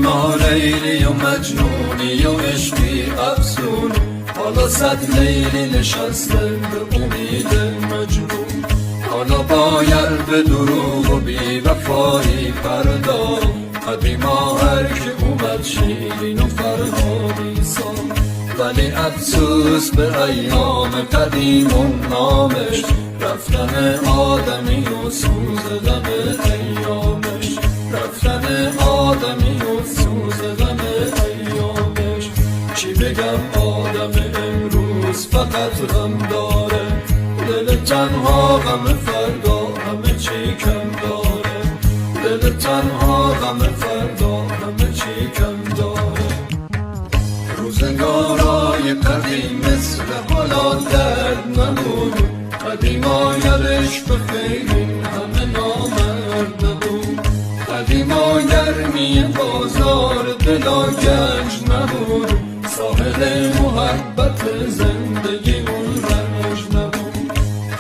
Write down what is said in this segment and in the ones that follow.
قدیما لیلی و مجنونی و عشقی افسون، حالا صد لیلی نشسته به امید مجنون. حالا باید به دروغ و بی وفایی پرداخت، قدیما هر که اومد شیرین و فرهادی ساخت. ولی افسوس به ایام قدیم و نامش، رفتن آدمی و سوز غم ایامش، رفتن آدمی و سوز غم ایامش. چی بگم آدم امروز فقط غم داره، دل تنها غم فردا همه چی کم داره، دل تنها غم فردا همه چی کم داره. روزگارای قدیم مثل حالا درد نبود، قدیما یادش به خیلی همه نامرد نبود. قدیما گرمی بازار دلا گنج نبود، ساحل محبت زندگی اون رنج نبود.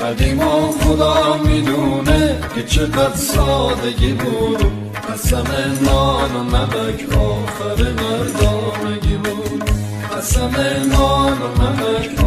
قدیما خدا میدونه که چقدر سادگی بود، قسم نان و نمک آخر مردانگی بود، قسم نان و نمک